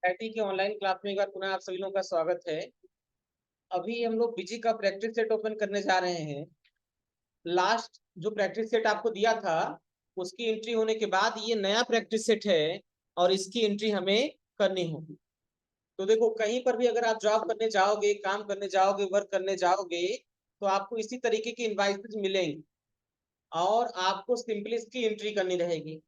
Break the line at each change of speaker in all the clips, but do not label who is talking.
IT के online class में एक बार पुनः आप सभी लोगों का स्वागत है। अभी हम लोग बीजी का प्रैक्टिस सेट ओपन करने जा रहे हैं। लास्ट जो प्रैक्टिस सेट आपको दिया था उसकी एंट्री होने के बाद ये नया प्रैक्टिस सेट है और इसकी एंट्री हमें करनी होगी। तो देखो, कहीं पर भी अगर आप जॉब करने जाओगे, काम करने जाओगे, वर्क करने जाओगे तो आपको इसी तरीके की इनवाइसेज मिलेंगी और आपको सिंपली इसकी एंट्री करनी रहेगी।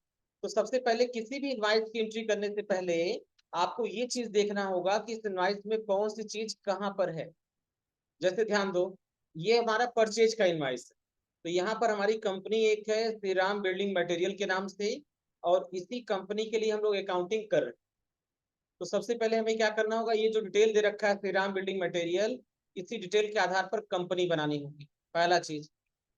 तो सबसे पहले किसी भी इनवाइस की एंट्री करने से पहले आपको ये चीज देखना होगा कि इस इनवाइस में कौन सी चीज कहाँ पर है। जैसे ध्यान दो, ये हमारा परचेज का इनवाइस है। तो यहाँ पर हमारी कंपनी एक है श्री राम बिल्डिंग मटेरियल के नाम से, और इसी कंपनी के लिए हम लोग अकाउंटिंग कर रहे हैं। तो सबसे पहले हमें क्या करना होगा, ये जो डिटेल दे रखा है श्री राम बिल्डिंग मटेरियल, इसी डिटेल के आधार पर कंपनी बनानी होगी, पहला चीज।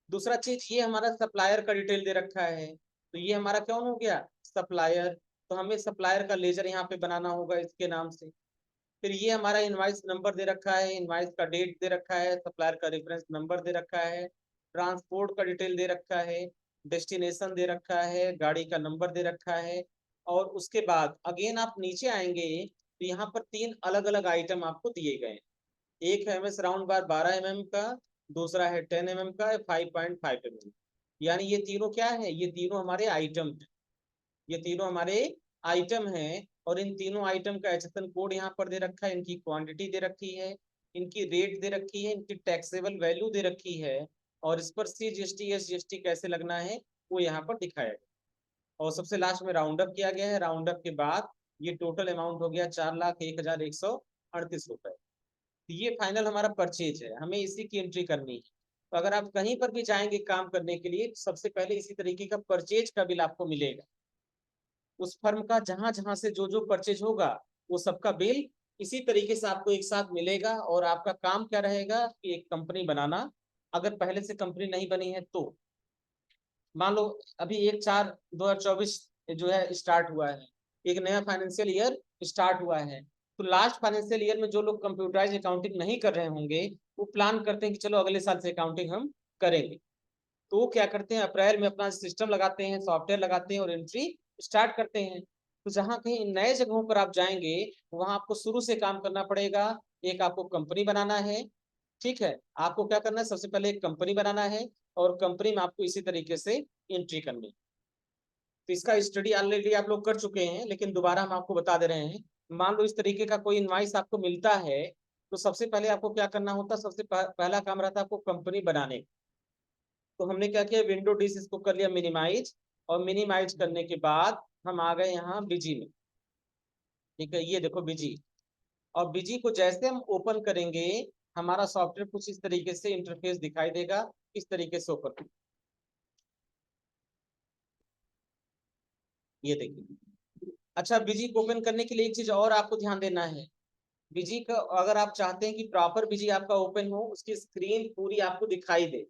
दूसरा चीज, ये हमारा सप्लायर का डिटेल दे रखा है, तो ये हमारा कौन हो गया, सप्लायर। तो हमें सप्लायर का लेजर यहाँ पे बनाना होगा इसके नाम से। फिर ये हमारा इनवाइस नंबर दे रखा है, इनवाइस का डेट दे रखा है, सप्लायर का रेफरेंस नंबर दे रखा है, ट्रांसपोर्ट का डिटेल दे रखा है, डेस्टिनेशन दे रखा है, गाड़ी का नंबर दे रखा है। और उसके बाद अगेन आप नीचे आएंगे तो यहाँ पर तीन अलग अलग आइटम आपको दिए गए हैं। एक है एमएस राउंड बार 12 mm का, दूसरा है 10 mm का, 5.5 mm। यानी ये तीनों क्या है, ये तीनों हमारे आइटम है, ये तीनों हमारे आइटम हैं। और इन तीनों आइटम का एचएसएन कोड यहाँ पर दे रखा है, इनकी क्वांटिटी दे रखी है, इनकी रेट दे रखी है, इनकी टैक्सेबल वैल्यू दे रखी है, और इस पर सीजीएसटी एसजीएसटी कैसे लगना है वो यहाँ पर दिखाया गया। और सबसे लास्ट में राउंड अप किया गया है। राउंड अप के बाद ये टोटल अमाउंट हो गया 4,01,138 रुपए। तो ये फाइनल हमारा परचेज है, हमें इसी की एंट्री करनी है। तो अगर आप कहीं पर भी जाएंगे काम करने के लिए, सबसे पहले इसी तरीके का परचेज का बिल आपको मिलेगा। उस फर्म का जहां जहां से जो जो परचेज होगा वो सबका बिल इसी तरीके से आपको एक साथ मिलेगा। और आपका काम क्या रहेगा कि एक कंपनी बनाना, अगर पहले से कंपनी नहीं बनी है तो। मान लो अभी 1/4/2024 जो है स्टार्ट हुआ है, एक नया फाइनेंशियल ईयर स्टार्ट हुआ है। तो लास्ट फाइनेंशियल ईयर में जो लोग कंप्यूटराइज अकाउंटिंग नहीं कर रहे होंगे वो प्लान करते हैं कि चलो अगले साल से अकाउंटिंग हम करेंगे। तो वो क्या करते हैं, अप्रैल में अपना सिस्टम लगाते हैं, सॉफ्टवेयर लगाते हैं और एंट्री स्टार्ट करते हैं। तो जहाँ कहीं नए जगहों पर आप जाएंगे वहां आपको शुरू से काम करना पड़ेगा। एक आपको कंपनी बनाना है, ठीक है। आपको क्या करना है, सबसे पहले एक कंपनी बनाना है और कंपनी में आपको इसी तरीके से एंट्री करनी है। तो इसका स्टडी ऑलरेडी आप लोग कर चुके हैं, लेकिन दोबारा हम आपको बता दे रहे हैं। मान लो इस तरीके का कोई इनवाइस आपको मिलता है, तो सबसे पहले आपको क्या करना होता है, सबसे पहला काम रहता है आपको कंपनी बनाने का। तो हमने क्या किया, विंडो डिस इसको कर लिया मिनिमाइज, और मिनिमाइज करने के बाद हम आ गए यहाँ बिजी में। ठीक है, ये देखो बिजी। और बिजी को जैसे हम ओपन करेंगे हमारा सॉफ्टवेयर कुछ इस तरीके से इंटरफेस दिखाई देगा, इस तरीके से ओपन। ये देखिए। अच्छा, बिजी को ओपन करने के लिए एक चीज और आपको ध्यान देना है। बिजी का अगर आप चाहते हैं कि प्रॉपर बिजी आपका ओपन हो, उसकी स्क्रीन पूरी आपको दिखाई दे,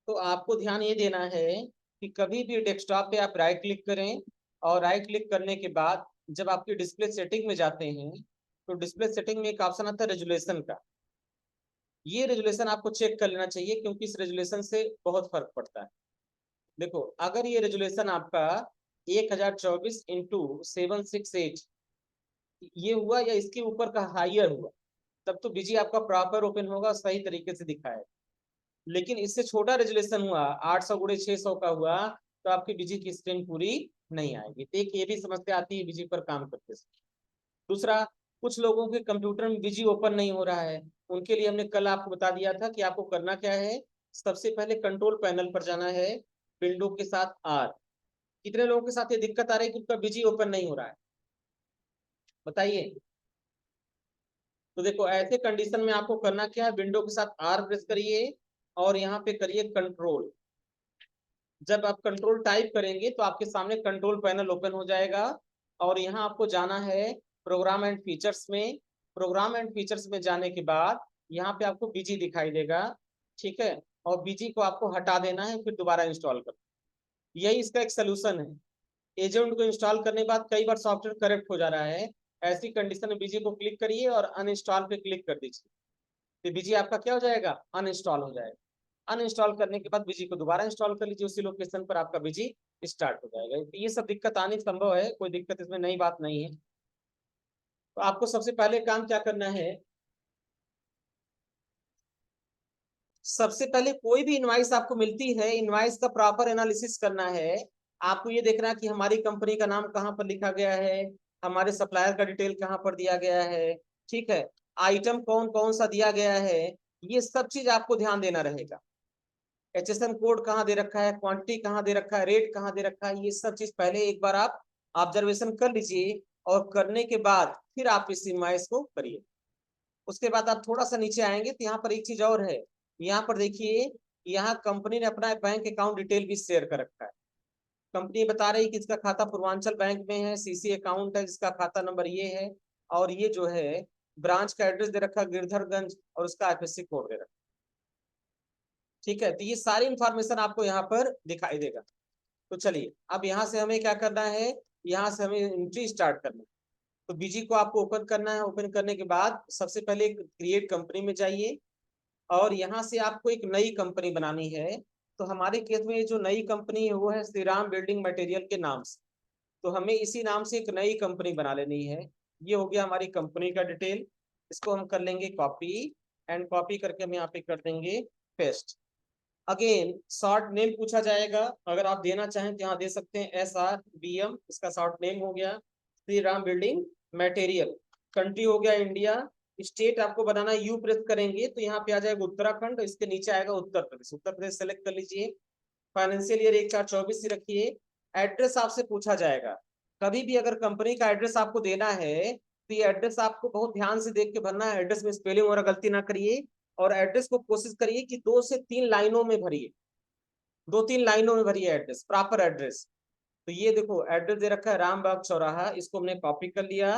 तो आपको ध्यान ये देना है कि कभी भी डेस्कटॉप पे आप राइट क्लिक करें, और राइट क्लिक करने के बाद जब आपकी डिस्प्ले सेटिंग में जाते हैं तो डिस्प्ले सेटिंग में एक ऑप्शन आता है रेजुलेशन का। ये रेजुलेशन आपको चेक कर लेना चाहिए क्योंकि इस रेजुलेशन से बहुत फर्क पड़ता है। देखो, अगर ये रेजुलेशन आपका 1024x768 ये हुआ या इसके ऊपर का हाइयर हुआ, तब तो बीजी आपका प्रॉपर ओपन होगा, सही तरीके से दिखाएगा। लेकिन इससे छोटा रेजुलेशन हुआ, 800x600 का हुआ, तो आपकी बीजी की स्क्रीन पूरी नहीं आएगी। तो एक ये भी समस्या आती है बीजी पर काम करते समय। दूसरा, कुछ लोगों के कंप्यूटर में बीजी ओपन नहीं हो रहा है, उनके लिए हमने कल आपको बता दिया था कि आपको करना क्या है। सबसे पहले कंट्रोल पैनल पर जाना है, विंडो के साथ आर। कितने लोगों के साथ ये दिक्कत आ रही है कि उनका बीजी ओपन नहीं हो रहा है, बताइए। तो देखो, ऐसे कंडीशन में आपको करना क्या है, विंडो के साथ आर प्रेस करिए और यहाँ पे करिए कंट्रोल। जब आप कंट्रोल टाइप करेंगे तो आपके सामने कंट्रोल पैनल ओपन हो जाएगा, और यहाँ आपको जाना है प्रोग्राम एंड फीचर्स में। प्रोग्राम एंड फीचर्स में जाने के बाद यहाँ पे आपको बीजी दिखाई देगा, ठीक है। और बीजी को आपको हटा देना है, फिर दोबारा इंस्टॉल कर। यही इसका एक सोल्यूशन है। एजेंट को इंस्टॉल करने के बाद कई बार सॉफ्टवेयर करेक्ट हो जा रहा है, ऐसी कंडीशन में बीजी को क्लिक करिए और अनइंस्टॉल पे क्लिक कर दीजिए। तो बीजी आपका क्या हो जाएगा, अनइंस्टॉल हो जाएगा। अनइंस्टॉल करने के बाद बीजी को दोबारा इंस्टॉल कर लीजिए, उसी लोकेशन पर आपका बीजी स्टार्ट हो जाएगा। तो ये सब दिक्कत आनी संभव है, कोई दिक्कत इसमें नई बात नहीं है। तो आपको सबसे पहले काम क्या करना है, सबसे पहले कोई भी इनवाइस आपको मिलती है, इनवाइस का प्रॉपर एनालिसिस करना है। आपको ये देखना कि हमारी कंपनी का नाम कहाँ पर लिखा गया है, हमारे सप्लायर का डिटेल कहाँ पर दिया गया है, ठीक है, आइटम कौन कौन सा दिया गया है, ये सब चीज आपको ध्यान देना रहेगा। HSN कोड कहाँ दे रखा है, क्वांटिटी कहाँ दे रखा है, रेट कहाँ दे रखा है, ये सब चीज पहले एक बार आप ऑब्जर्वेशन कर लीजिए, और करने के बाद फिर आप इस इनवाइस को करिए। उसके बाद आप थोड़ा सा नीचे आएंगे तो यहाँ पर एक चीज और है, यहाँ पर देखिए, यहाँ कंपनी ने अपना बैंक अकाउंट डिटेल भी शेयर कर रखा है। कंपनी बता रही है कि इसका खाता पूर्वांचल बैंक में है, CC अकाउंट है, जिसका खाता नंबर ये है, और ये जो है ब्रांच का एड्रेस दे रखा है गिरधरगंज, और उसका IFSC कोड दे रखा है। ठीक है, तो ये सारी इंफॉर्मेशन आपको यहाँ पर दिखाई देगा। तो चलिए अब यहाँ से हमें क्या करना है, यहाँ से हमें एंट्री स्टार्ट करना है। तो बीजी को आपको ओपन करना है। ओपन करने के बाद सबसे पहले क्रिएट कंपनी में जाइए, और यहाँ से आपको एक नई कंपनी बनानी है। तो हमारे केस में जो नई कंपनी है वो है श्रीराम बिल्डिंग मटेरियल के नाम से, तो हमें इसी नाम से एक नई कंपनी बना लेनी है। ये हो गया हमारी कंपनी का डिटेल, इसको हम कर लेंगे कॉपी, एंड कॉपी करके हम यहाँ पे कर देंगे पेस्ट। अगेन शॉर्ट नेम पूछा जाएगा, अगर आप देना चाहें तो यहाँ दे सकते हैं SRBM, इसका शॉर्ट नेम हो गया Shri Ram building material. Country हो गया इंडिया, स्टेट आपको बनाना यू प्रेस करेंगे तो यहाँ पे आ जाएगा उत्तराखंड, इसके नीचे आएगा उत्तर प्रदेश, उत्तर प्रदेश सेलेक्ट कर लीजिए। फाइनेंशियल ईयर 1/4/24 रखिए। एड्रेस आपसे पूछा जाएगा, कभी भी अगर कंपनी का एड्रेस आपको देना है तो ये एड्रेस आपको बहुत ध्यान से देख के भरना है, एड्रेस में स्पेलिंग वगैरह गलती ना करिए, और एड्रेस को कोशिश करिए कि 2 से 3 लाइनों में भरिए, 2-3 लाइनों में भरिए एड्रेस, प्रॉपर एड्रेस। तो ये देखो एड्रेस दे रखा है रामबाग चौराहा, इसको हमने कॉपी कर लिया,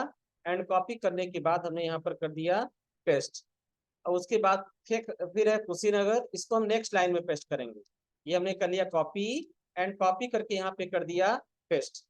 एंड कॉपी करने के बाद हमने यहाँ पर कर दिया पेस्ट। और उसके बाद फिर है कुशीनगर, इसको हम नेक्स्ट लाइन में पेस्ट करेंगे। ये हमने कर लिया कॉपी, एंड कॉपी करके यहाँ पे कर दिया पेस्ट।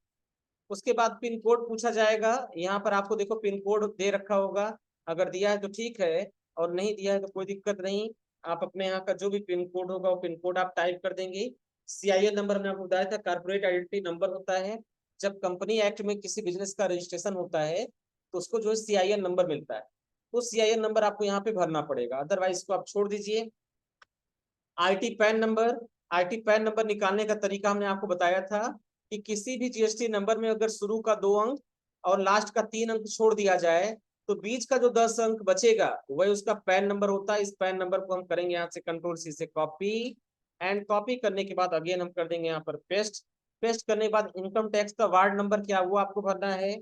उसके बाद पिन कोड पूछा जाएगा, यहाँ पर आपको देखो पिन कोड दे रखा होगा, अगर दिया है तो ठीक है, और नहीं दिया है तो कोई दिक्कत नहीं। आप अपने यहाँ का जो भी पिन कोड होगा वो पिन कोड आप टाइप कर देंगे। CIN नंबर हमने आपको बताया था, कारपोरेट आइडेंटिटी नंबर होता है। जब कंपनी एक्ट में किसी बिजनेस का रजिस्ट्रेशन होता है तो उसको जो है CIN नंबर मिलता है, तो CIN नंबर आपको यहाँ पे भरना पड़ेगा, अदरवाइज इसको आप छोड़ दीजिए। IT pan number, IT pan number निकालने का तरीका हमने आपको बताया था कि किसी भी GST नंबर में अगर शुरू का 2 अंक और लास्ट का 3 अंक छोड़ दिया जाए तो बीच का जो 10 अंक बचेगा वही उसका पैन नंबर होता है। इस पैन नंबर को हम करेंगे यहाँ से Ctrl+C से कॉपी, एंड कॉपी करने के बाद अगेन हम कर देंगे यहाँ पर पेस्ट। पेस्ट करने के बाद इनकम टैक्स का वार्ड नंबर क्या वो आपको भरना है,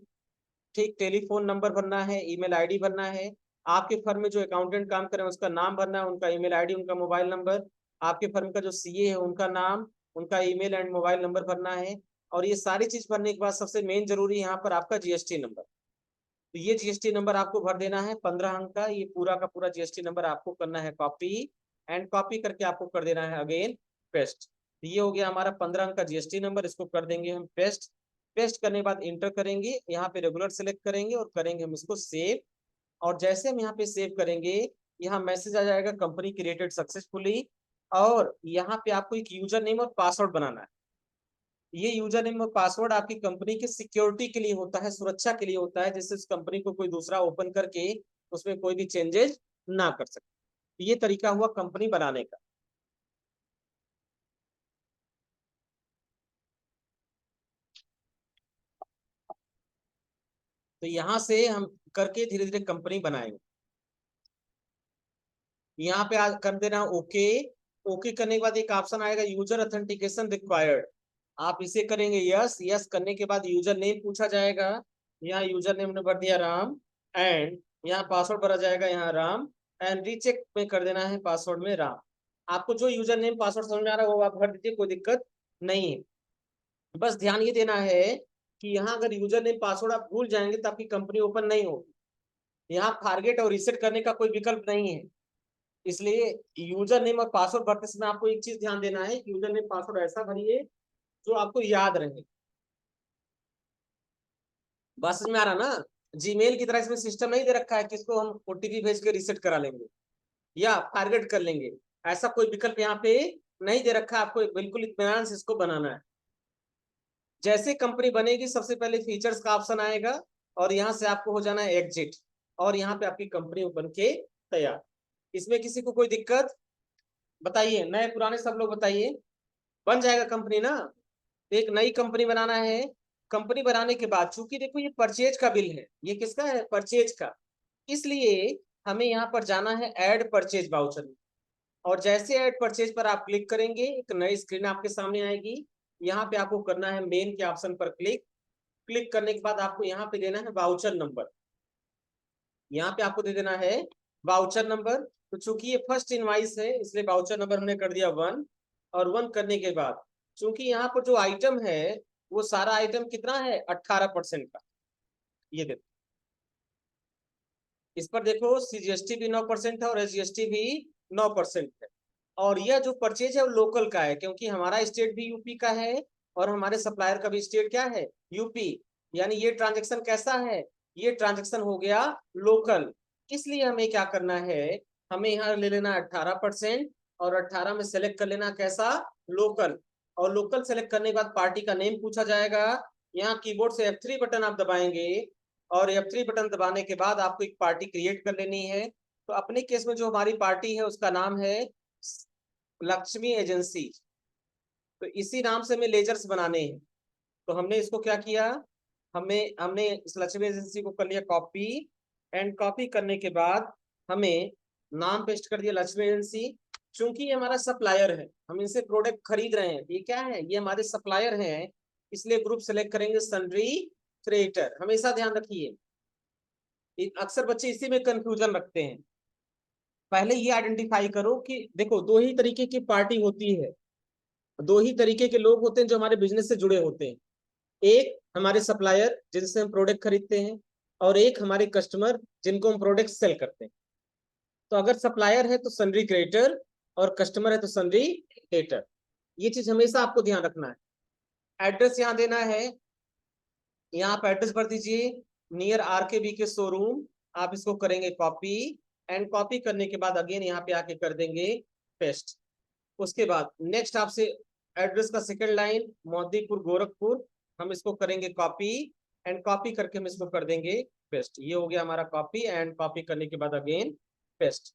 ठीक, टेलीफोन नंबर भरना है, ईमेल आईडी भरना है, आपके फर्म में जो अकाउंटेंट काम करें उसका नाम भरना है, उनका ईमेल आईडी, उनका मोबाइल नंबर, आपके फर्म का जो CA है उनका नाम, उनका ईमेल एंड मोबाइल नंबर भरना है। और ये सारी चीज भरने के बाद सबसे मेन जरूरी यहाँ पर आपका GST नंबर, तो ये GST नंबर आपको भर देना है 15 अंक का, ये पूरा का पूरा GST नंबर आपको करना है कॉपी, एंड कॉपी करके आपको कर देना है अगेन पेस्ट। ये हो गया हमारा 15 अंक का GST नंबर, इसको कर देंगे हम पेस्ट। पेस्ट करने के बाद इंटर करेंगे, यहाँ पे रेगुलर सेलेक्ट करेंगे और करेंगे हम इसको सेव। और जैसे हम यहाँ पे सेव करेंगे यहाँ मैसेज आ जाएगा कंपनी क्रिएटेड सक्सेसफुली, और यहाँ पे आपको एक यूजर नेम और पासवर्ड बनाना है। ये यूजर नेम और पासवर्ड आपकी कंपनी के सिक्योरिटी के लिए होता है, सुरक्षा के लिए होता है, जिससे उस कंपनी को कोई दूसरा ओपन करके उसमें कोई भी चेंजेस ना कर सके। ये तरीका हुआ कंपनी बनाने का। तो यहाँ से हम करके धीरे धीरे कंपनी बनाएंगे। यहाँ पे कर देना ओके। ओके करने के बाद एक ऑप्शन आएगा यूजर ऑथेंटिकेशन रिक्वायर्ड, आप इसे करेंगे यस। यस करने के बाद यूजर नेम पूछा जाएगा, यहाँ यूजर नेम ने भर दिया राम, एंड यहाँ पासवर्ड भरा जाएगा यहाँ राम, एंड रीचेक में कर देना है पासवर्ड में राम। आपको जो यूजर नेम पासवर्ड समझ में आ रहा है वो आप भर दीजिए, कोई दिक्कत नहीं है। बस ध्यान ये देना है कि यहाँ अगर यूजर नेम पासवर्ड आप भूल जाएंगे तो आपकी कंपनी ओपन नहीं होगी। यहाँ फॉरगेट और रीसेट करने का कोई विकल्प नहीं है, इसलिए यूजर नेम और पासवर्ड भरते समय आपको एक चीज ध्यान देना है कि यूजर नेम पासवर्ड ऐसा भरिए जो आपको याद रहे। बस समझ में आ रहा ना, जीमेल की तरह इसमें सिस्टम नहीं दे रखा है कि इसको हम OTP भेज के रिसेट करा लेंगे या टारगेट कर लेंगे, ऐसा कोई विकल्प यहाँ पे नहीं दे रखा है। आपको बिल्कुल इत्मीनान से इसको बनाना है। जैसे कंपनी बनेगी सबसे पहले फीचर्स का ऑप्शन आएगा, और यहाँ से आपको हो जाना है एग्जिट, और यहाँ पे आपकी कंपनी बन के तैयार। इसमें किसी को कोई दिक्कत बताइए, नए पुराने सब लोग बताइए, बन जाएगा कंपनी ना। एक नई कंपनी बनाना है। कंपनी बनाने के बाद चूंकि देखो ये परचेज का बिल है, ये किसका है, परचेज का, इसलिए हमें यहाँ पर जाना है ऐड परचेज वाउचर में। और जैसे ऐड परचेज पर आप क्लिक करेंगे एक नई स्क्रीन आपके सामने आएगी। यहाँ पे आपको करना है मेन के ऑप्शन पर क्लिक। क्लिक करने के बाद आपको यहाँ पे देना है वाउचर नंबर, यहाँ पे आपको दे देना है वाउचर नंबर। तो चूंकि ये फर्स्ट इनवाइस है इसलिए वाउचर नंबर हमने कर दिया 1, और 1 करने के बाद चूंकि यहाँ पर जो आइटम है वो सारा आइटम कितना है 18% का, ये देखो इस पर देखो सीजीएसटी भी 9% है और एसजीएसटी भी 9% है। और यह जो परचेज है वो लोकल का है क्योंकि हमारा स्टेट भी यूपी का है और हमारे सप्लायर का भी स्टेट क्या है, यूपी। यानी ये ट्रांजेक्शन कैसा है, ये ट्रांजेक्शन हो गया लोकल। इसलिए हमें क्या करना है, हमें यहाँ ले लेना 18% और 18 में सेलेक्ट कर लेना कैसा, लोकल। और लोकल सेलेक्ट करने के बाद पार्टी का नेम पूछा जाएगा। यहाँ कीबोर्ड से F3 बटन आप दबाएंगे और F3 बटन दबाने के बाद आपको एक पार्टी क्रिएट कर लेनी है। तो अपने केस में जो हमारी पार्टी है उसका नाम है लक्ष्मी एजेंसी। तो इसी नाम से हमें लेजर्स बनाने हैं। तो हमने इसको क्या किया, हमें हमने इस लक्ष्मी एजेंसी को कर लिया कॉपी, एंड कॉपी करने के बाद हमें नाम पेस्ट कर दिया लक्ष्मी एजेंसी। चूंकि ये हमारा सप्लायर है, हम इनसे प्रोडक्ट खरीद रहे हैं, ये क्या है, ये हमारे सप्लायर हैं, इसलिए ग्रुप सेलेक्ट करेंगे सन्ड्री क्रिएटर। हमेशा ध्यान रखिए, अक्सर बच्चे इसी में कंफ्यूजन रखते हैं। पहले ये आइडेंटिफाई करो कि देखो दो ही तरीके की पार्टी होती है, दो ही तरीके के लोग होते हैं जो हमारे बिजनेस से जुड़े होते हैं। एक हमारे सप्लायर जिनसे हम प्रोडक्ट खरीदते हैं, और एक हमारे कस्टमर जिनको हम प्रोडक्ट सेल करते हैं। तो अगर सप्लायर है तो सन्ड्री क्रिएटर और कस्टमर है तो सन्ड्री क्रिएटर। ये चीज हमेशा आपको ध्यान रखना है। एड्रेस यहाँ देना है, यहाँ आप एड्रेस भर दीजिए नियर आरकेबी के शोरूम। आप इसको करेंगे कॉपी, एंड कॉपी करने के बाद अगेन यहाँ पे आके कर देंगे पेस्ट। उसके बाद नेक्स्ट आपसे एड्रेस का सेकंड लाइन मोदीपुर गोरखपुर, हम इसको करेंगे कॉपी, एंड कॉपी करके हम इसको कर देंगे पेस्ट। ये हो गया हमारा कॉपी, एंड कॉपी करने के बाद अगेन पेस्ट।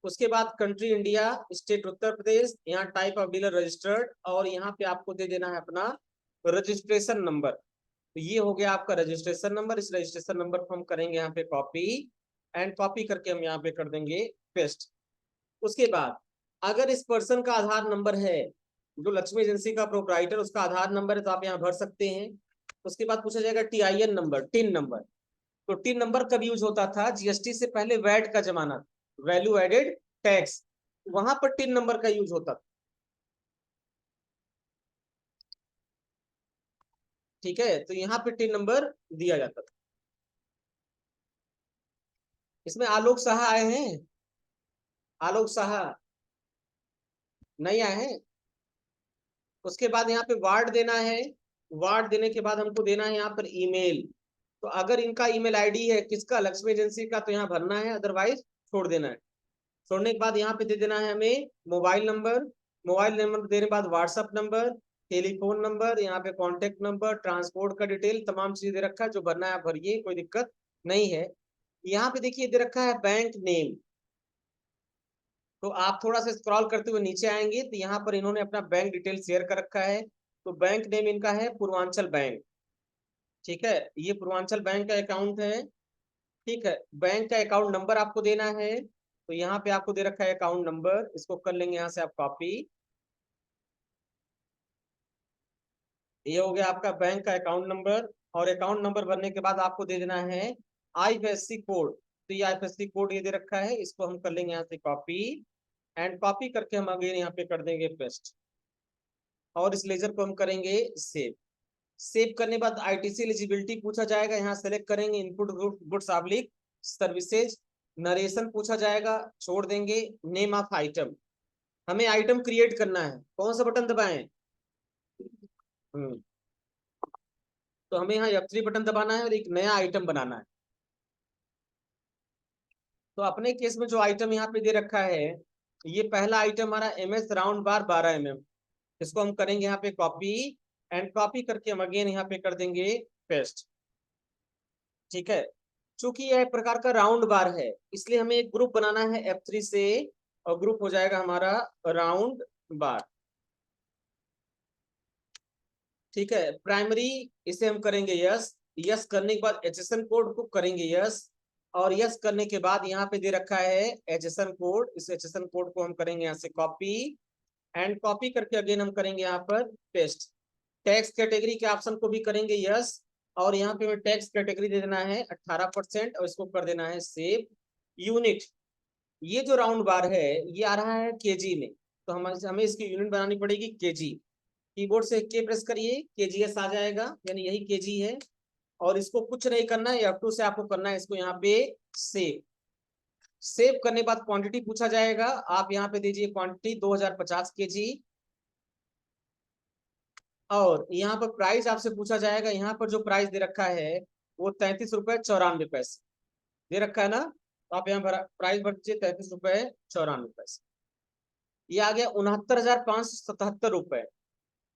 उसके बाद country India, state Uttar Pradesh, यहाँ टाइप ऑफ डीलर रजिस्टर्ड, और यहाँ पे आपको दे देना है अपना रजिस्ट्रेशन नंबर। तो ये हो गया आपका रजिस्ट्रेशन नंबर। इस रजिस्ट्रेशन नंबर को हम करेंगे यहाँ पे कॉपी, एंड कॉपी करके हम यहाँ पे कर देंगे पेस्ट। उसके बाद अगर इस पर्सन का आधार नंबर है, जो लक्ष्मी एजेंसी का प्रोप्राइटर उसका आधार नंबर है, तो आप यहाँ भर सकते हैं। उसके बाद पूछा जाएगा TIN नंबर, टिन नंबर। तो टिन नंबर कब यूज होता था, जीएसटी से पहले वैट का जमाना, वैल्यू एडेड टैक्स, वहां पर टिन नंबर का यूज होता था। ठीक है, तो यहाँ पे टिन नंबर दिया जाता था। इसमें आलोक साहा आए हैं, आलोक साहा नहीं आए हैं। उसके बाद यहाँ पे वार्ड देना है, वार्ड देने के बाद हमको देना है यहाँ पर ईमेल। तो अगर इनका ईमेल आईडी है किसका, लक्ष्मी एजेंसी का, तो यहाँ भरना है, अदरवाइज छोड़ देना है। छोड़ने के बाद यहाँ पे दे देना है हमें मोबाइल नंबर, मोबाइल नंबर देने के बाद व्हाट्सएप नंबर, टेलीफोन नंबर, यहाँ पे कॉन्टेक्ट नंबर, ट्रांसपोर्ट का डिटेल, तमाम चीजें दे रखा है, जो भरना है आप भरिए, कोई दिक्कत नहीं है। यहाँ पे देखिए दे रखा है बैंक नेम। तो आप थोड़ा सा स्क्रॉल करते हुए नीचे आएंगे तो यहाँ पर इन्होंने अपना बैंक डिटेल शेयर कर रखा है। तो बैंक नेम इनका है पूर्वांचल बैंक। ठीक है, ये पूर्वांचल बैंक का अकाउंट है। ठीक है, बैंक का अकाउंट नंबर आपको देना है। तो यहाँ पे आपको दे रखा है अकाउंट नंबर, इसको कर लेंगे यहाँ से आप कॉपी। ये हो गया आपका बैंक का अकाउंट नंबर, और अकाउंट नंबर भरने के बाद आपको दे देना है IFSC कोड। तो ये IFSC कोड ये दे रखा है, इसको हम कर लेंगे यहाँ से कॉपी, एंड कॉपी करके हम अगेन यहाँ पे कर देंगे पेस्ट, और इस लेजर को हम करेंगे सेव। सेव करने के बाद ITC एलिजिबिलिटी पूछा जाएगा, यहाँ सेलेक्ट करेंगे input goods oblique services, narration पूछा जाएगा, छोड़ देंगे, नेम ऑफ आइटम, हमें आइटम क्रिएट करना है, कौन सा बटन दबाएं, तो हमें यहाँ F3 बटन दबाना है और एक नया आइटम बनाना है। तो अपने केस में जो आइटम यहाँ पे दे रखा है, ये पहला आइटम हमारा MS राउंड बार 12 mm, इसको हम करेंगे यहाँ पे कॉपी, एंड कॉपी करके हम अगेन यहाँ पे कर देंगे पेस्ट। ठीक है। चूंकि यह एक प्रकार का राउंड बार है, इसलिए हमें एक ग्रुप बनाना है F3 से, और ग्रुप हो जाएगा हमारा राउंड बार। ठीक है, प्राइमरी इसे हम करेंगे यस, यस करने के बाद HSN कोड को करेंगे यस, और यस करने के बाद यहाँ पे दे रखा है HSN कोड, इस HSN कोड को हम करेंगे यहाँ से कॉपी, एंड कॉपी करके अगेन हम करेंगे यहाँ पर पेस्ट। टैक्स कैटेगरी के ऑप्शन को भी करेंगे यस, और यहाँ पे हमें टैक्स कैटेगरी दे देना है 18%, और इसको कर देना है सेव। यूनिट, ये जो राउंड बार है ये आ रहा है केजी में, तो हमें इसकी यूनिट बनानी पड़ेगी केजी। कीबोर्ड से के प्रेस करिए, केजीएस आ जाएगा, यानी यही केजी है। और इसको कुछ नहीं करना है, F2 से आपको करना है इसको यहाँ पे सेव। सेव करने के बाद क्वांटिटी पूछा जाएगा, आप यहाँ पे दीजिए क्वांटिटी 2050 केजी, और यहाँ पर प्राइस आपसे पूछा जाएगा। यहाँ पर जो प्राइस दे रखा है वो 33 रुपए 94 पैसे दे रखा है ना, तो आप यहाँ पर प्राइस भर दीजिए 33 रुपए 94 पैसे। ये आ गया 69,577 रुपए,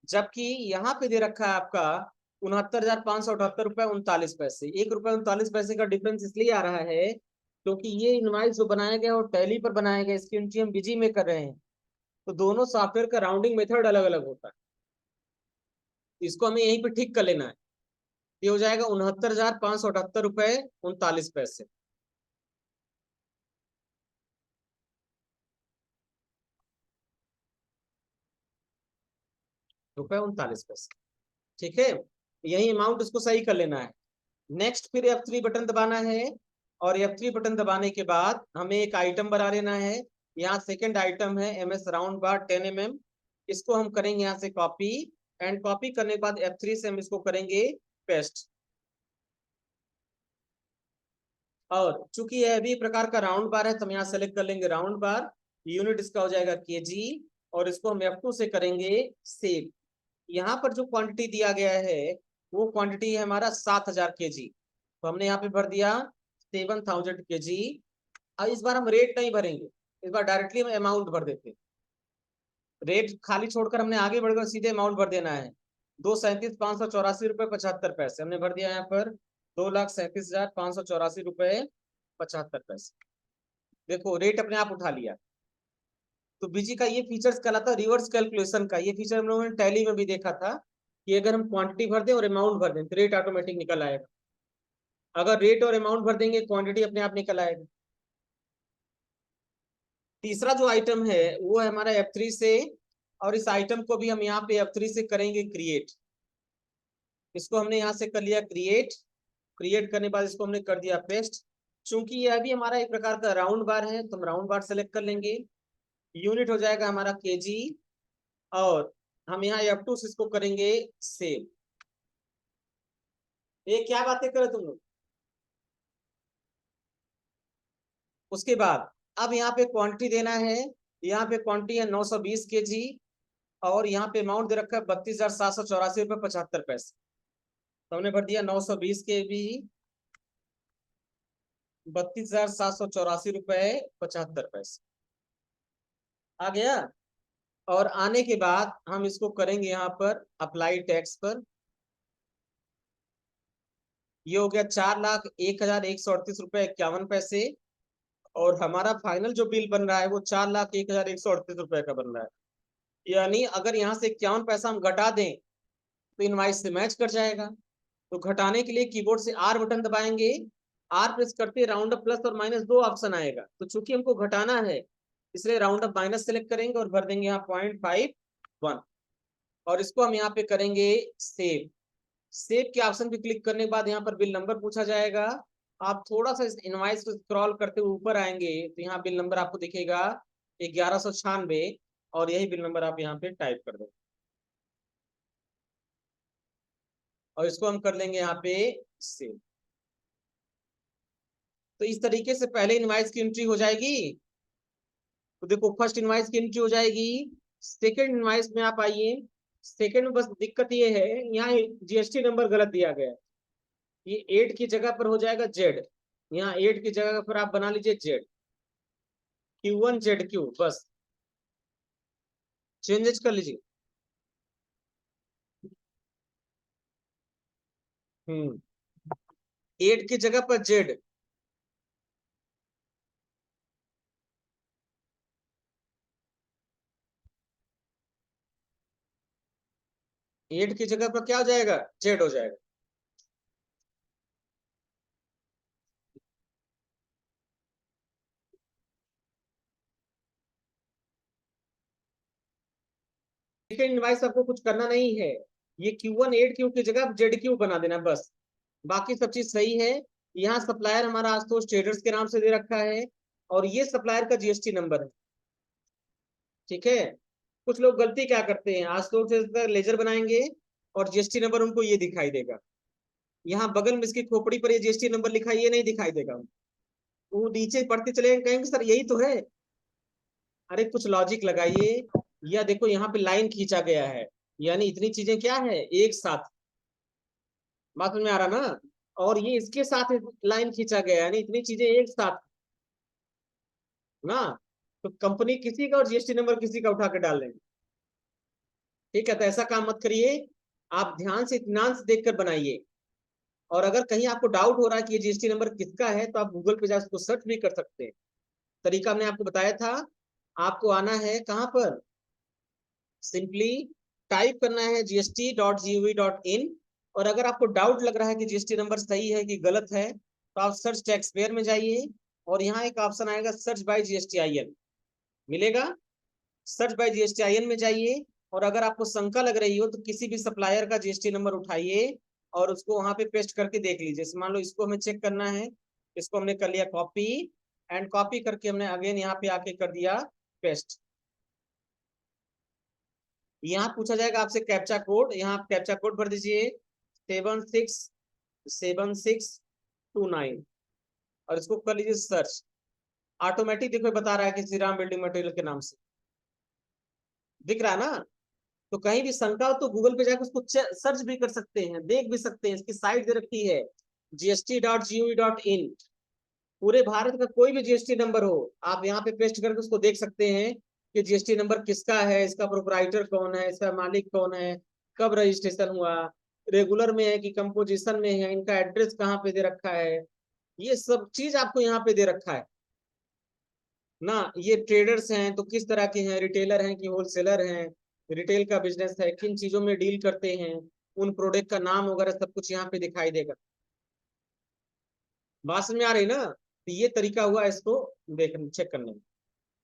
जबकि यहाँ पे दे रखा है आपका 69,578 रुपए 39 पैसे। 1 रुपए 39 पैसे का डिफरेंस इसलिए आ रहा है क्योंकि ये इनवाइस जो बनाया गया और टैली पर बनाया गया, इसकी एंट्री हम बिजी में कर रहे हैं, तो दोनों सॉफ्टवेयर का राउंडिंग मेथड अलग अलग होता है। इसको हमें यहीं पे ठीक कर लेना है। ये हो जाएगा 69,578 रुपए 39 पैसे। रुपए 39 पैसे, ठीक है। यही अमाउंट इसको सही कर लेना है। नेक्स्ट फिर F3 बटन दबाना है, और F3 बटन दबाने के बाद हमें एक आइटम बना लेना है। यहाँ सेकंड आइटम है MS राउंड बार 10 mm, इसको हम करेंगे यहाँ से कॉपी, एंड कॉपी करने के बाद F3 से हम इसको करेंगे पेस्ट। और चूंकि यह भी प्रकार का राउंड बार है तो हम यहाँ सेलेक्ट कर लेंगे राउंड बार, यूनिट इसका हो जाएगा केजी, और इसको हम F2 से करेंगे सेव। यहाँ पर जो क्वांटिटी दिया गया है वो क्वांटिटी है हमारा 7,000 केजी, तो हमने यहाँ पे भर दिया 7,000 केजी। अब इस बार हम रेट नहीं भरेंगे, इस बार डायरेक्टली हम अमाउंट भर देते हैं। रेट खाली छोड़कर हमने आगे बढ़कर सीधे अमाउंट भर देना है। 2,37,584 रुपए 75 पैसे हमने भर दिया यहाँ पर, 2,37,584 रुपए 75 पैसे। देखो रेट अपने आप उठा लिया। तो बीजी का ये फीचर्स कहलाता है रिवर्स कैलकुलेशन का। ये फीचर हम लोगों ने टैली में भी देखा था कि अगर हम क्वांटिटी भर दें और अमाउंट भर दें तो रेट ऑटोमेटिक निकल आएगा। अगर रेट और अमाउंट भर देंगे क्वांटिटी अपने आप निकल आएगा। तीसरा जो आइटम है वो है हमारा F3 से, और इस आइटम को भी हम यहाँ पे F3 से करेंगे क्रिएट। इसको हमने यहाँ से कर लिया क्रिएट, क्रिएट करने के बाद इसको हमने कर दिया पेस्ट। चूंकि यह भी हमारा एक प्रकार का राउंड बार है तो हम राउंड बार सेलेक्ट कर लेंगे, यूनिट हो जाएगा हमारा केजी, और हम यहाँ F2 से इसको करेंगे सेव। ये क्या बातें करे तुम लोग। उसके बाद अब यहाँ पे क्वांटिटी देना है, यहाँ पे क्वांटिटी है 920 केजी, और यहाँ पे अमाउंट दे रखा है 32,784 रुपए 75 पैसे, तो हमने भर दिया 920 केजी 32,784 रुपए 75 पैसे। आ गया। और आने के बाद हम इसको करेंगे यहाँ पर अप्लाई टैक्स पर। ये हो गया 4,01,138 रुपए 51 पैसे, और हमारा फाइनल जो बिल बन रहा है वो 4,01,138 रुपए का बन रहा है। यानी अगर यहाँ से 51 पैसा हम घटा दें तो इनवाइस से मैच कर जाएगा। तो घटाने के लिए कीबोर्ड से R बटन दबाएंगे, R प्रेस करते राउंड अप प्लस और माइनस दो ऑप्शन आएगा, तो चूंकि हमको घटाना है इसलिए राउंड अप माइनस सेलेक्ट करेंगे और भर देंगे यहाँ 0.51, और इसको हम यहाँ पे करेंगे सेव। सेव के ऑप्शन पे क्लिक करने के बाद यहाँ पर बिल नंबर पूछा जाएगा। आप थोड़ा सा इस इनवाइस को स्क्रॉल करते हुए ऊपर आएंगे तो यहाँ बिल नंबर आपको दिखेगा 1196, और यही बिल नंबर आप यहाँ पे टाइप कर दें, और इसको हम कर लेंगे यहाँ पे सेव। तो इस तरीके से पहले इनवाइस की एंट्री हो जाएगी। तो देखो फर्स्ट इनवाइस की एंट्री हो जाएगी। सेकंड इनवाइस में आप आइए। सेकंड में बस दिक्कत ये है, यहाँ GST नंबर गलत दिया गया है। ये 8 की जगह पर हो जाएगा Z, यहाँ 8 की जगह पर आप बना लीजिए Z, Q1ZQ, बस चेंजेस कर लीजिए। हम्म 8 की जगह पर जेड, 8 की जगह पर क्या हो जाएगा, जेड हो जाएगा। सेकेंड इनवाइस आपको कुछ करना नहीं है, ये Q1 8Q की जगह ZQ बना देना बस, बाकी सब चीज सही है। यहाँ सप्लायर हमारा आशुतोष ट्रेडर्स के नाम से दे रखा है, और ये सप्लायर का जीएसटी नंबर है, ठीक है। कुछ लोग गलती क्या करते हैं, आशुतोष का लेजर बनाएंगे और जीएसटी नंबर उनको ये दिखाई देगा, यहाँ बगल में इसकी खोपड़ी पर ये जीएसटी नंबर लिखा है, ये नहीं दिखाई देगा। वो नीचे पढ़ते चले कहेंगे सर यही तो है। अरे कुछ लॉजिक लगाइए, या देखो यहाँ पे लाइन खींचा गया है, यानी इतनी चीजें क्या है एक साथ, बात में आ रहा ना, और ये इसके साथ लाइन खींचा गया है, यानी इतनी चीजें एक साथ ना। तो कंपनी किसी का और जीएसटी नंबर किसी का उठा के डाल देंगे, ठीक है। तो ऐसा काम मत करिए, आप ध्यान से इत्मीनान से देखकर बनाइए। और अगर कहीं आपको डाउट हो रहा है कि ये जीएसटी नंबर किसका है, तो आप गूगल पे जाकर उसको सर्च भी कर सकते हैं। तरीका हमने आपको बताया था, आपको आना है कहाँ पर, सिंपली टाइप करना है gst.gov.in, और अगर आपको डाउट लग रहा है कि जीएसटी नंबर सही है कि गलत है, तो आप सर्च टैक्स पेयर में जाइए, और यहाँ एक ऑप्शन आएगा सर्च बाय जीएसटीआईएन, मिलेगा। सर्च बाय जीएसटीआईएन में जाइए, और अगर आपको शंका लग रही हो तो किसी भी सप्लायर का जीएसटी नंबर उठाइए और उसको वहां पे पेस्ट करके देख लीजिए। मान लो इसको हमें चेक करना है, इसको हमने कर लिया कॉपी, एंड कॉपी करके हमने अगेन यहाँ पे आके कर दिया पेस्ट। यहाँ पूछा जाएगा आपसे कैप्चा कोड, यहाँ आप कैप्चा कोड भर दीजिए 767629, और इसको कर लीजिए सर्च। ऑटोमेटिक देखो बता रहा है कि श्री राम बिल्डिंग मटेरियल के नाम से, दिख रहा है ना। तो कहीं भी शंका हो तो गूगल पे जाकर उसको सर्च भी कर सकते हैं, देख भी सकते हैं, इसकी साइट दे रखी है gst.gov.in। पूरे भारत का कोई भी जीएसटी नंबर हो, आप यहाँ पे पेस्ट करके उसको देख सकते हैं कि जीएसटी नंबर किसका है, इसका प्रोप्राइटर कौन है, इसका मालिक कौन है, कब रजिस्ट्रेशन हुआ, रेगुलर में है कि कंपोजिशन में है, इनका एड्रेस कहाँ पे दे रखा है, ये सब चीज आपको यहाँ पे दे रखा है ना। ये ट्रेडर्स हैं तो किस तरह के हैं, रिटेलर हैं कि होलसेलर हैं, रिटेल का बिजनेस है, किन चीजों में डील करते हैं, उन प्रोडक्ट का नाम वगैरह सब कुछ यहाँ पे दिखाई देगा। बात समझ में आ रही ना, तो ये तरीका हुआ इसको देख चेक करने में।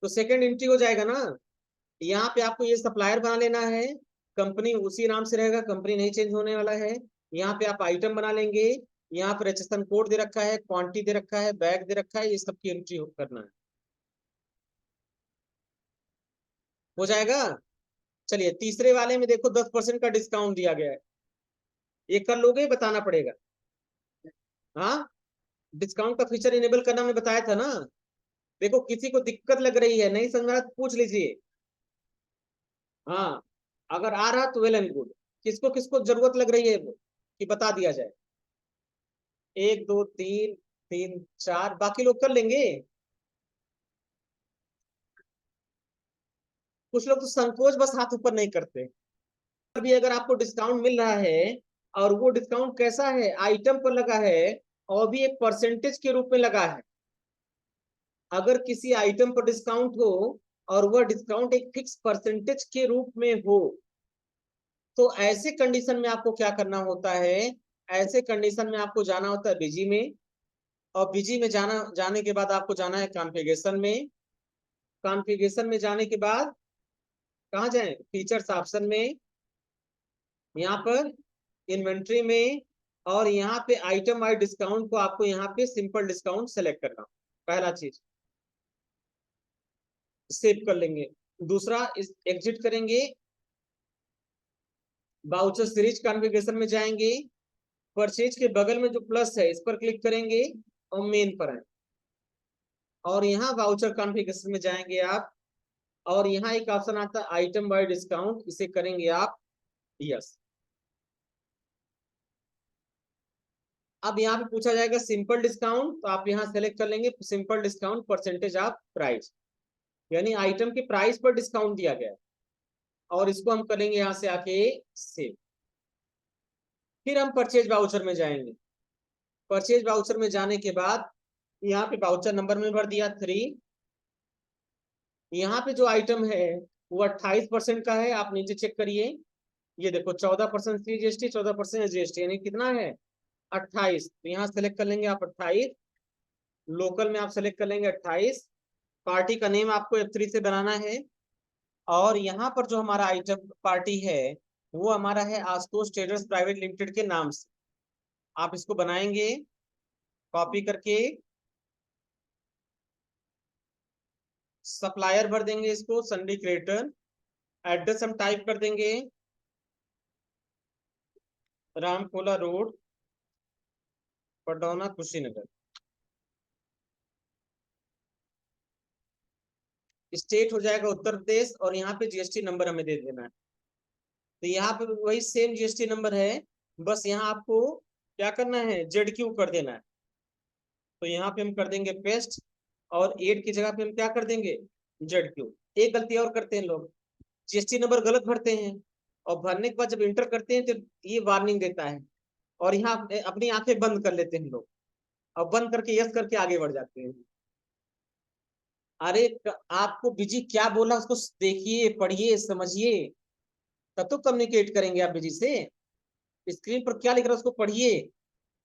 तो सेकंड एंट्री हो जाएगा ना, यहाँ पे आपको ये सप्लायर बना लेना है, कंपनी उसी नाम से रहेगा, कंपनी नहीं चेंज होने वाला है। यहाँ पे आप आइटम बना लेंगे, यहाँ पे रजिस्ट्रेशन कोड दे रखा है, क्वांटिटी दे रखा है, बैग दे रखा है, ये सबकी एंट्री करना है, हो जाएगा। चलिए तीसरे वाले में देखो 10% का डिस्काउंट दिया गया है, ये कर लोगे, बताना पड़ेगा। हाँ, डिस्काउंट का फीचर इनेबल करना मैं बताया था ना। देखो किसी को दिक्कत लग रही है, नहीं समझ रहा तो पूछ लीजिए। हाँ, अगर आ रहा तो वेल एंड गुड, किसको किसको जरूरत लग रही है कि बता दिया जाए। 1 2 3 3 4, बाकी लोग कर लेंगे। कुछ लोग तो संकोच बस हाथ ऊपर नहीं करते। अभी अगर आपको डिस्काउंट मिल रहा है, और वो डिस्काउंट कैसा है, आइटम पर लगा है, और भी एक परसेंटेज के रूप में लगा है। अगर किसी आइटम पर डिस्काउंट हो और वह डिस्काउंट एक फिक्स परसेंटेज के रूप में हो, तो ऐसे कंडीशन में आपको क्या करना होता है, ऐसे कंडीशन में आपको जाना होता है बीजी में, और बीजी में जाने के बाद आपको जाना है कॉन्फ़िगरेशन में। कॉन्फ़िगरेशन में जाने के बाद कहाँ जाए, फीचर्स ऑप्शन में, यहाँ पर इन्वेंट्री में, और यहाँ पे आइटम वाइज डिस्काउंट को आपको यहाँ पे सिंपल डिस्काउंट सेलेक्ट करना, पहला चीज सेव कर लेंगे। दूसरा इस एग्जिट करेंगे, बाउचर सीरीज कॉन्फ़िगरेशन में जाएंगे, परचेज के बगल में जो प्लस है इस पर क्लिक करेंगे, और मेन पर है, और यहाँ वाउचर कॉन्फ़िगरेशन में जाएंगे आप, और यहाँ एक ऑप्शन आता है आइटम बाय डिस्काउंट, इसे करेंगे आप यस। अब यहाँ पे पूछा जाएगा सिंपल डिस्काउंट, तो आप यहाँ सेलेक्ट कर लेंगे simple discount percentage of price, यानी आइटम के प्राइस पर डिस्काउंट दिया गया है, और इसको हम करेंगे यहाँ से आके सेव। फिर हम परचेज वाउचर में जाएंगे, परचेज वाउचर में जाने के बाद यहाँ पे वाउचर नंबर में भर दिया 3। यहाँ पे जो आइटम है वो 28% का है, आप नीचे चेक करिए, ये देखो 14% जीएसटी, 14% जीएसटी, यानी कितना है 28। तो यहाँ सेलेक्ट कर लेंगे आप 28, लोकल में आप सेलेक्ट कर लेंगे 28, पार्टी का नेम आपको F3 से बनाना है, और यहाँ पर जो हमारा आइटम पार्टी है वो हमारा है आशुतोष ट्रेडर्स प्राइवेट लिमिटेड के नाम से। आप इसको बनाएंगे कॉपी करके, सप्लायर भर देंगे इसको सन्डी क्रिएटर, एड्रेस हम टाइप कर देंगे रामकोला रोड, पडौना, कुशीनगर। स्टेट हो जाएगा उत्तर प्रदेश, और यहाँ पे जीएसटी नंबर हमें दे देना है। तो यहाँ पे वही सेम जीएसटी नंबर है, बस यहाँ आपको क्या करना है, ZQ कर देना है। तो यहाँ पे हम कर देंगे पेस्ट, और 8 की जगह पे हम क्या कर देंगे ZQ। एक गलती और करते हैं लोग, जीएसटी नंबर गलत भरते हैं, और भरने के बाद जब इंटर करते हैं तो ये वार्निंग देता है, और यहाँ अपनी आंखें बंद कर लेते हैं लोग, और बंद करके यस करके आगे बढ़ जाते हैं। अरे आपको बीजी क्या बोला उसको देखिए, पढ़िए, समझिए, तब तो कम्युनिकेट करेंगे आप बीजी से। स्क्रीन पर क्या लिख रहा है उसको पढ़िए,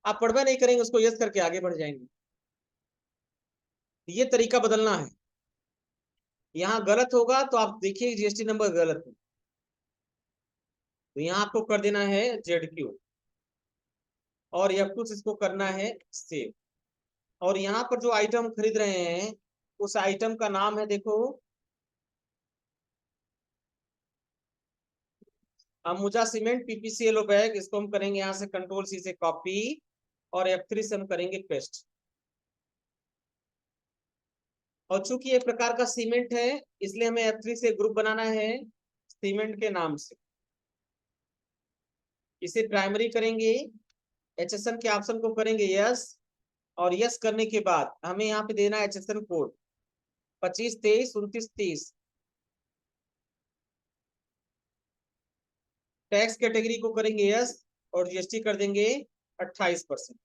आप पढ़वा नहीं करेंगे उसको यस करके आगे बढ़ जाएंगे। ये तरीका बदलना है। यहाँ गलत होगा तो आप देखिए जीएसटी नंबर गलत है, तो यहाँ आपको कर देना है ZQ, और यह कुछ इसको करना है सेव। और यहाँ पर जो आइटम खरीद रहे हैं उस आइटम का नाम है, देखो अंबुजा सीमेंट PPCL बैग। इसको हम करेंगे यहाँ से Ctrl+C से कॉपी, और F3 से हम करेंगे पेस्ट। और चूंकि एक प्रकार का सीमेंट है इसलिए हमें F3 से ग्रुप बनाना है सीमेंट के नाम से। इसे प्राइमरी करेंगे, HSN के ऑप्शन को करेंगे यस, और यस करने के बाद हमें यहाँ पे देना है HSN कोड 25 23 29 30। टैक्स कैटेगरी को करेंगे यस, और जीएसटी कर देंगे 28%।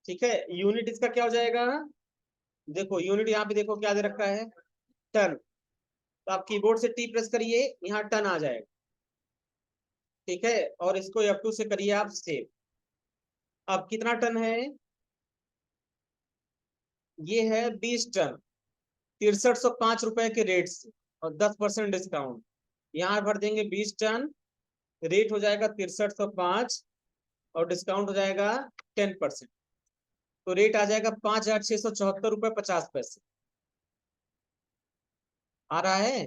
ठीक है, यूनिट इसका क्या हो जाएगा, देखो यूनिट यहाँ पे देखो क्या दे रखा है, टन। तो आप कीबोर्ड से T प्रेस करिए, यहाँ टन आ जाएगा। ठीक है, और इसको F2 से करिए आप सेव। अब कितना टन है, ये है 20 टन, 6305 रुपए के रेट से, और 10% डिस्काउंट। यहाँ भर देंगे 20 टन, रेट हो जाएगा 6305, और डिस्काउंट हो जाएगा 10%। तो रेट आ जाएगा 5674 रुपए 50 पैसे आ रहा है,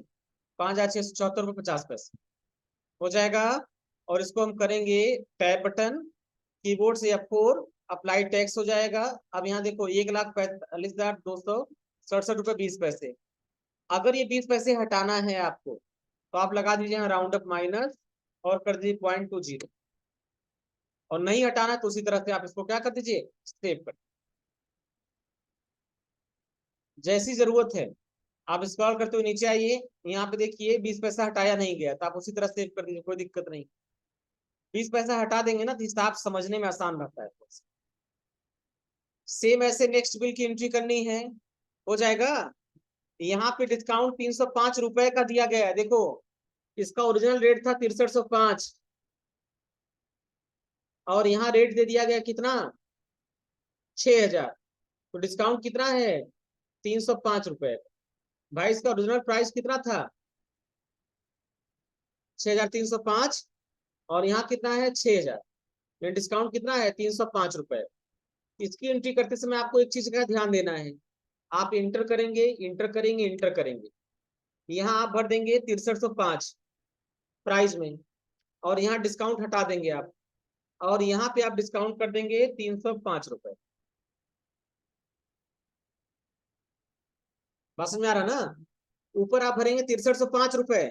5674 रुपए 50 पैसे हो जाएगा। और इसको हम करेंगे टैब बटन, कीबोर्ड से F4, अप्लाई टैक्स हो जाएगा। अब यहाँ देखो 1,45,267 रुपए 20 पैसे। अगर ये 20 पैसे हटाना है आपको तो आप लगा दीजिए यहाँ राउंड अप माइनस, और कर दीजिए 0.20, और नहीं हटाना तो उसी तरह से आप इसको क्या कर दीजिए सेव कर। जैसी जरूरत है आप स्क्रॉल करते हुए नीचे आइए, यहाँ पे देखिए 20 पैसा हटाया नहीं गया, तो आप उसी तरह सेव कर दीजिए, कोई दिक्कत नहीं। 20 पैसा हटा देंगे ना तो हिसाब समझने में आसान रहता है। सेम ऐसे नेक्स्ट बिल की एंट्री करनी है, हो जाएगा। यहाँ पे डिस्काउंट 305 रुपए का दिया गया है, देखो इसका ओरिजिनल रेट था 6305, और यहाँ रेट दे दिया गया कितना 6000। तो डिस्काउंट कितना है 305 रुपए। भाई इसका ओरिजिनल प्राइस कितना था 6305, और यहाँ कितना है 6000, डिस्काउंट कितना है 305 रुपए। इसकी एंट्री करते समय आपको एक चीज का ध्यान देना है, आप इंटर करेंगे इंटर करेंगे इंटर करेंगे, यहाँ आप भर देंगे 6305 प्राइस में, और यहाँ डिस्काउंट हटा देंगे आप, और यहाँ पे आप डिस्काउंट कर देंगे 305 रुपए। बात समझ में आ रहा ना, ऊपर आप भरेंगे 6305 रुपए,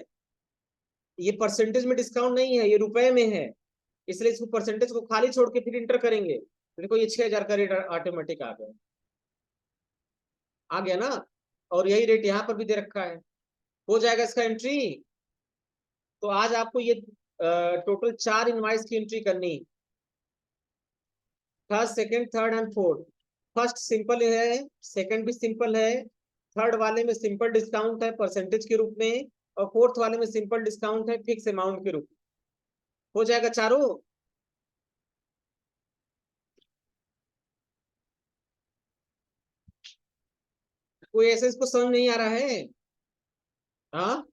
ये परसेंटेज में डिस्काउंट नहीं है, ये रुपए में है, इसलिए इसको परसेंटेज को खाली छोड़ के फिर इंटर करेंगे, देखो ये 6000 का रेट ऑटोमेटिक आ गया ना, और यही रेट यहाँ पर भी दे रखा है, हो जाएगा इसका एंट्री। तो आज आपको ये टोटल 4 इनवाइस की एंट्री करनी, first, second, third and fourth. First simple है, सेकंड भी सिंपल है, थर्ड वाले में सिंपल डिस्काउंट है परसेंटेज के रूप में, और फोर्थ वाले में सिंपल डिस्काउंट है फिक्स अमाउंट के रूप में। हो जाएगा चारों? कोई ऐसे इसको समझ नहीं आ रहा है? हाँ,